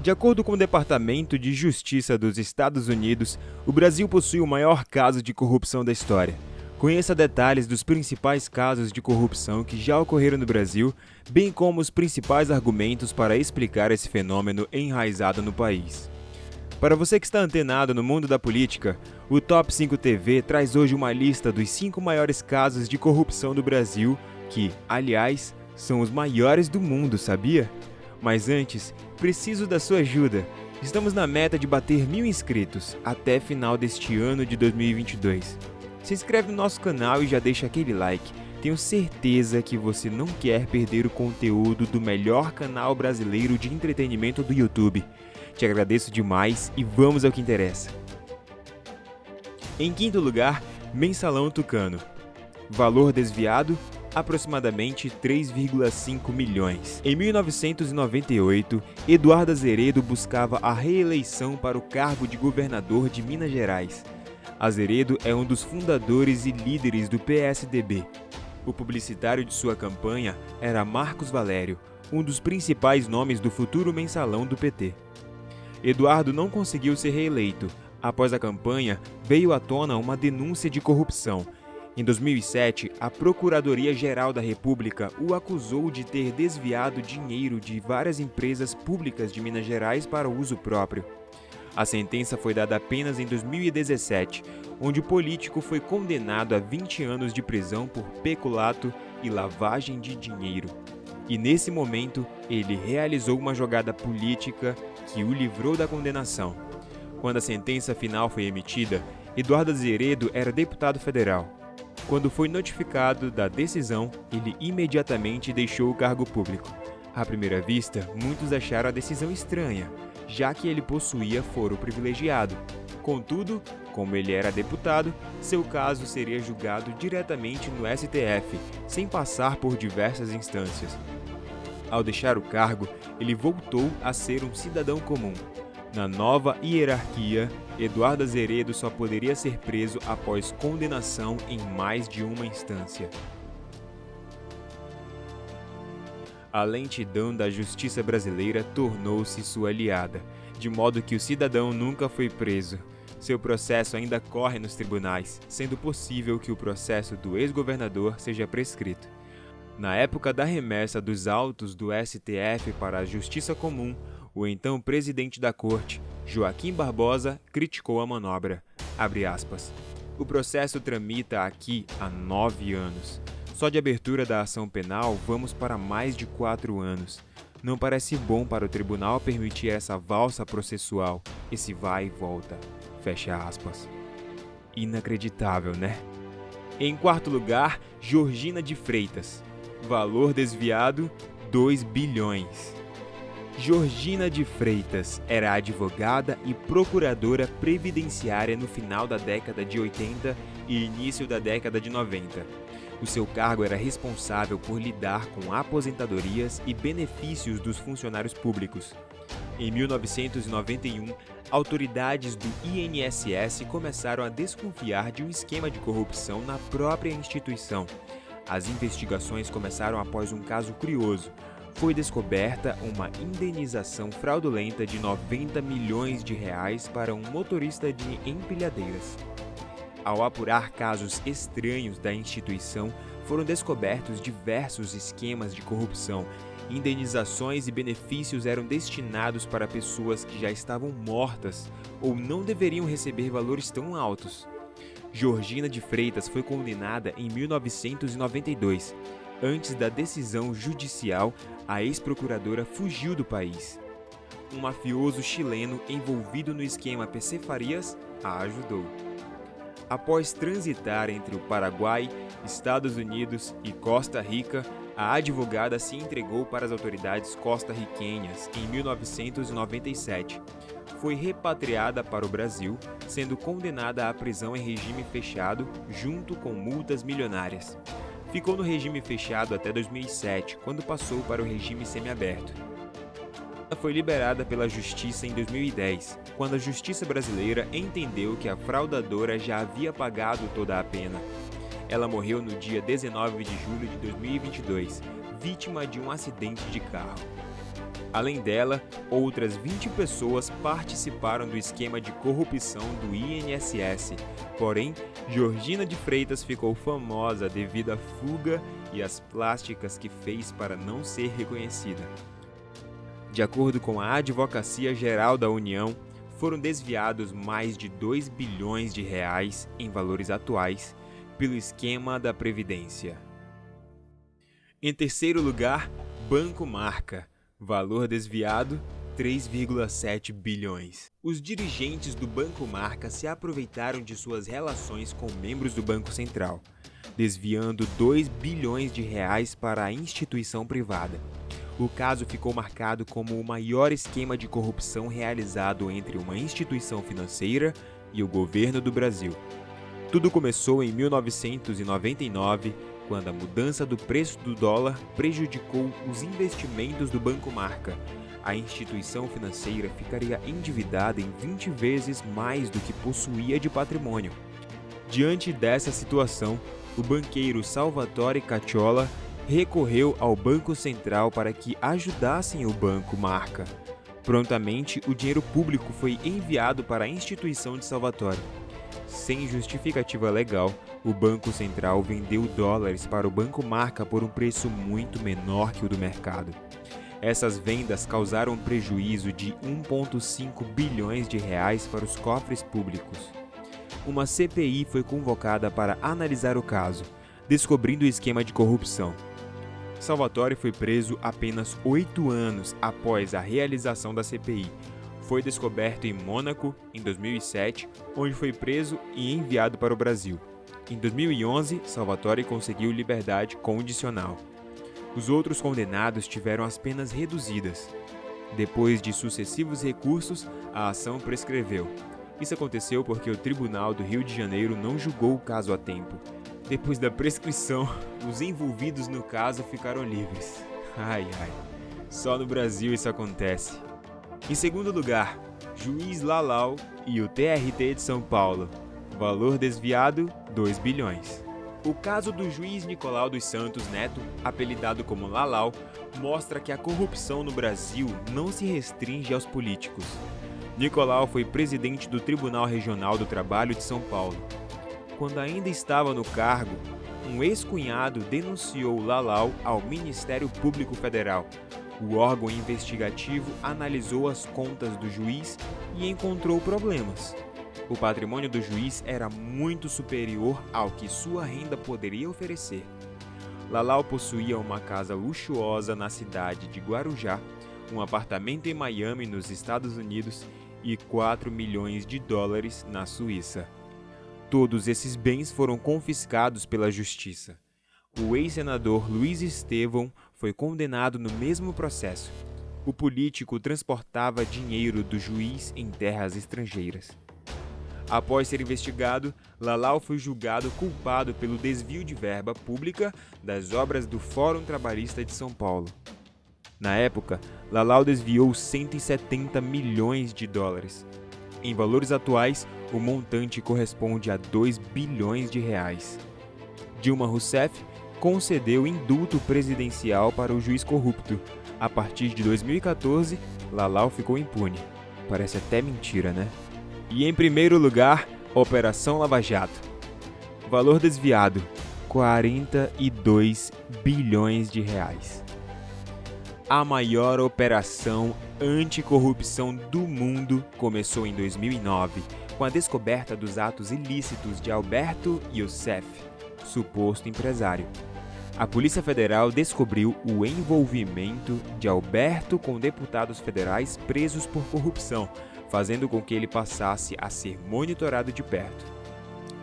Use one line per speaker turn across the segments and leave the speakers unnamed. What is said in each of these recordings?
De acordo com o Departamento de Justiça dos Estados Unidos, o Brasil possui o maior caso de corrupção da história. Conheça detalhes dos principais casos de corrupção que já ocorreram no Brasil, bem como os principais argumentos para explicar esse fenômeno enraizado no país. Para você que está antenado no mundo da política, o Top 5 TV traz hoje uma lista dos 5 maiores casos de corrupção do Brasil, que, aliás, são os maiores do mundo, sabia? Mas antes, preciso da sua ajuda. Estamos na meta de bater 1.000 inscritos até final deste ano de 2022. Se inscreve no nosso canal e já deixa aquele like. Tenho certeza que você não quer perder o conteúdo do melhor canal brasileiro de entretenimento do YouTube. Te agradeço demais e vamos ao que interessa. Em quinto lugar, Mensalão Tucano. Valor desviado, aproximadamente 3,5 milhões. Em 1998, Eduardo Azeredo buscava a reeleição para o cargo de governador de Minas Gerais. Azeredo é um dos fundadores e líderes do PSDB. O publicitário de sua campanha era Marcos Valério, um dos principais nomes do futuro mensalão do PT. Eduardo não conseguiu ser reeleito. Após a campanha, veio à tona uma denúncia de corrupção. Em 2007, a Procuradoria-Geral da República o acusou de ter desviado dinheiro de várias empresas públicas de Minas Gerais para uso próprio. A sentença foi dada apenas em 2017, onde o político foi condenado a 20 anos de prisão por peculato e lavagem de dinheiro. E nesse momento, ele realizou uma jogada política que o livrou da condenação. Quando a sentença final foi emitida, Eduardo Azeredo era deputado federal. Quando foi notificado da decisão, ele imediatamente deixou o cargo público. À primeira vista, muitos acharam a decisão estranha, já que ele possuía foro privilegiado. Contudo, como ele era deputado, seu caso seria julgado diretamente no STF, sem passar por diversas instâncias. Ao deixar o cargo, ele voltou a ser um cidadão comum. Na nova hierarquia, Eduardo Azeredo só poderia ser preso após condenação em mais de uma instância. A lentidão da justiça brasileira tornou-se sua aliada, de modo que o cidadão nunca foi preso. Seu processo ainda corre nos tribunais, sendo possível que o processo do ex-governador seja prescrito. Na época da remessa dos autos do STF para a Justiça Comum, o então presidente da corte, Joaquim Barbosa, criticou a manobra. Abre aspas. O processo tramita aqui há 9 anos. Só de abertura da ação penal vamos para mais de 4 anos. Não parece bom para o tribunal permitir essa valsa processual, esse vai e volta. Fecha aspas. Inacreditável, né? Em quarto lugar, Georgina de Freitas. Valor desviado, 2 bilhões. Georgina de Freitas era advogada e procuradora previdenciária no final da década de 80 e início da década de 90. O seu cargo era responsável por lidar com aposentadorias e benefícios dos funcionários públicos. Em 1991, autoridades do INSS começaram a desconfiar de um esquema de corrupção na própria instituição. As investigações começaram após um caso curioso. Foi descoberta uma indenização fraudulenta de 90 milhões de reais para um motorista de empilhadeiras. Ao apurar casos estranhos da instituição, foram descobertos diversos esquemas de corrupção. Indenizações e benefícios eram destinados para pessoas que já estavam mortas ou não deveriam receber valores tão altos. Georgina de Freitas foi condenada em 1992. Antes da decisão judicial, a ex-procuradora fugiu do país. Um mafioso chileno envolvido no esquema PC Farias a ajudou. Após transitar entre o Paraguai, Estados Unidos e Costa Rica, a advogada se entregou para as autoridades costarriquenhas em 1997. Foi repatriada para o Brasil, sendo condenada à prisão em regime fechado, junto com multas milionárias. Ficou no regime fechado até 2007, quando passou para o regime semiaberto. Ela foi liberada pela Justiça em 2010, quando a Justiça brasileira entendeu que a fraudadora já havia pagado toda a pena. Ela morreu no dia 19 de julho de 2022, vítima de um acidente de carro. Além dela, outras 20 pessoas participaram do esquema de corrupção do INSS. Porém, Georgina de Freitas ficou famosa devido à fuga e às plásticas que fez para não ser reconhecida. De acordo com a Advocacia Geral da União, foram desviados mais de 2 bilhões de reais em valores atuais pelo esquema da Previdência. Em terceiro lugar, Banco Marca. Valor desviado, 3,7 bilhões. Os dirigentes do Banco Marca se aproveitaram de suas relações com membros do Banco Central, desviando 2 bilhões de reais para a instituição privada. O caso ficou marcado como o maior esquema de corrupção realizado entre uma instituição financeira e o governo do Brasil. Tudo começou em 1999, quando a mudança do preço do dólar prejudicou os investimentos do Banco Marca. A instituição financeira ficaria endividada em 20 vezes mais do que possuía de patrimônio. Diante dessa situação, o banqueiro Salvatore Cacciola recorreu ao Banco Central para que ajudassem o Banco Marca. Prontamente, o dinheiro público foi enviado para a instituição de Salvatore. Sem justificativa legal, o Banco Central vendeu dólares para o Banco Marca por um preço muito menor que o do mercado. Essas vendas causaram um prejuízo de 1,5 bilhões de reais para os cofres públicos. Uma CPI foi convocada para analisar o caso, descobrindo o esquema de corrupção. Salvatore foi preso apenas 8 anos após a realização da CPI. Foi descoberto em Mônaco, em 2007, onde foi preso e enviado para o Brasil. Em 2011, Salvatore conseguiu liberdade condicional. Os outros condenados tiveram as penas reduzidas. Depois de sucessivos recursos, a ação prescreveu. Isso aconteceu porque o Tribunal do Rio de Janeiro não julgou o caso a tempo. Depois da prescrição, os envolvidos no caso ficaram livres. Ai, só no Brasil isso acontece. Em segundo lugar, Juiz Lalau e o TRT de São Paulo. Valor desviado, 2 bilhões. O caso do juiz Nicolau dos Santos Neto, apelidado como Lalau, mostra que a corrupção no Brasil não se restringe aos políticos. Nicolau foi presidente do Tribunal Regional do Trabalho de São Paulo. Quando ainda estava no cargo, um ex-cunhado denunciou Lalau ao Ministério Público Federal. O órgão investigativo analisou as contas do juiz e encontrou problemas. O patrimônio do juiz era muito superior ao que sua renda poderia oferecer. Lalau possuía uma casa luxuosa na cidade de Guarujá, um apartamento em Miami, nos Estados Unidos, e 4 milhões de dólares na Suíça. Todos esses bens foram confiscados pela justiça. O ex-senador Luiz Estevão foi condenado no mesmo processo. O político transportava dinheiro do juiz em terras estrangeiras. Após ser investigado, Lalau foi julgado culpado pelo desvio de verba pública das obras do Fórum Trabalhista de São Paulo. Na época, Lalau desviou 170 milhões de dólares. Em valores atuais, o montante corresponde a 2 bilhões de reais. Dilma Rousseff concedeu indulto presidencial para o juiz corrupto. A partir de 2014, Lalau ficou impune. Parece até mentira, né? E em primeiro lugar, Operação Lava Jato. Valor desviado, 42 bilhões de reais. A maior operação anticorrupção do mundo começou em 2009, com a descoberta dos atos ilícitos de Alberto Youssef, suposto empresário. A Polícia Federal descobriu o envolvimento de Alberto com deputados federais presos por corrupção, fazendo com que ele passasse a ser monitorado de perto.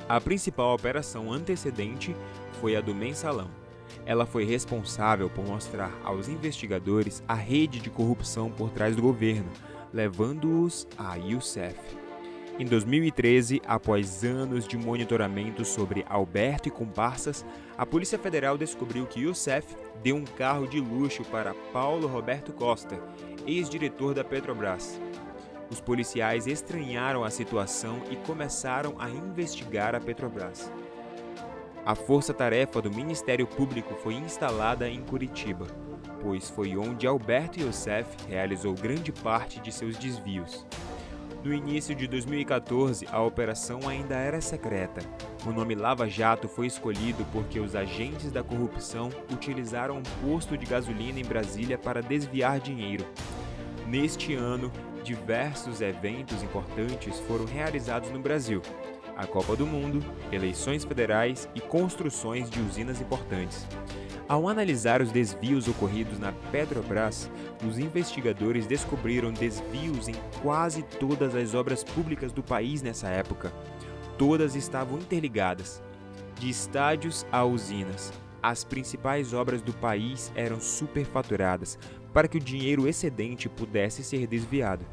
A principal operação antecedente foi a do Mensalão. Ela foi responsável por mostrar aos investigadores a rede de corrupção por trás do governo, levando-os a Youssef. Em 2013, após anos de monitoramento sobre Alberto e comparsas, a Polícia Federal descobriu que Youssef deu um carro de luxo para Paulo Roberto Costa, ex-diretor da Petrobras. Os policiais estranharam a situação e começaram a investigar a Petrobras. A força-tarefa do Ministério Público foi instalada em Curitiba. pois foi onde Alberto Youssef realizou grande parte de seus desvios. No início de 2014, a operação ainda era secreta. O nome Lava Jato foi escolhido porque os agentes da corrupção utilizaram um posto de gasolina em Brasília para desviar dinheiro. Neste ano, diversos eventos importantes foram realizados no Brasil: a Copa do Mundo, eleições federais e construções de usinas importantes. Ao analisar os desvios ocorridos na Petrobras, os investigadores descobriram desvios em quase todas as obras públicas do país nessa época. Todas estavam interligadas. De estádios a usinas, as principais obras do país eram superfaturadas para que o dinheiro excedente pudesse ser desviado.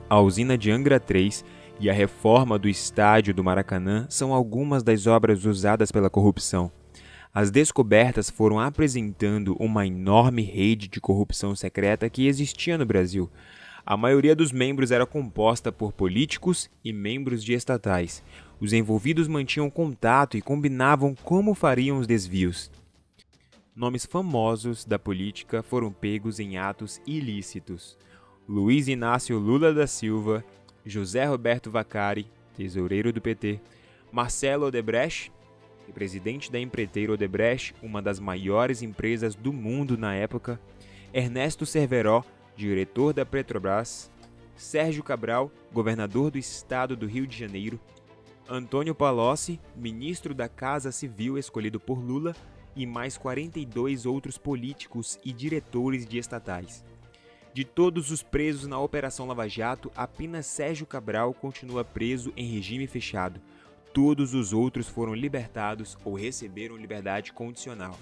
A usina de Angra 3 e a reforma do estádio do Maracanã são algumas das obras usadas pela corrupção. As descobertas foram apresentando uma enorme rede de corrupção secreta que existia no Brasil. A maioria dos membros era composta por políticos e membros de estatais. Os envolvidos mantinham contato e combinavam como fariam os desvios. Nomes famosos da política foram pegos em atos ilícitos: Luiz Inácio Lula da Silva, José Roberto Vaccari, tesoureiro do PT, Marcelo Odebrecht, presidente da empreiteira Odebrecht, uma das maiores empresas do mundo na época, Ernesto Cerveró, diretor da Petrobras, Sérgio Cabral, governador do estado do Rio de Janeiro, Antônio Palocci, ministro da Casa Civil escolhido por Lula, e mais 42 outros políticos e diretores de estatais. De todos os presos na Operação Lava Jato, apenas Sérgio Cabral continua preso em regime fechado. Todos os outros foram libertados ou receberam liberdade condicional.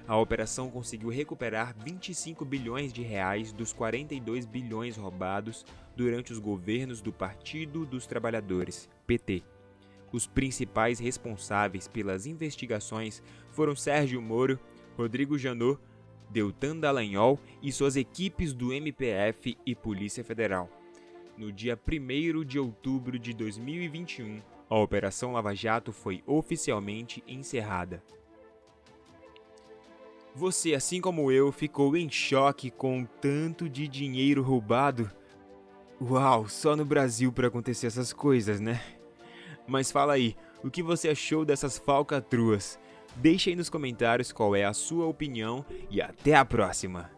A operação conseguiu recuperar 25 bilhões de reais dos 42 bilhões roubados durante os governos do Partido dos Trabalhadores, PT. Os principais responsáveis pelas investigações foram Sérgio Moro, Rodrigo Janot, Deltan Dallagnol e suas equipes do MPF e Polícia Federal. No dia 1º de outubro de 2021, a Operação Lava Jato foi oficialmente encerrada. Você, assim como eu, ficou em choque com o tanto de dinheiro roubado? Uau, só no Brasil para acontecer essas coisas, né? Mas fala aí, o que você achou dessas falcatruas? Deixe aí nos comentários qual é a sua opinião e até a próxima!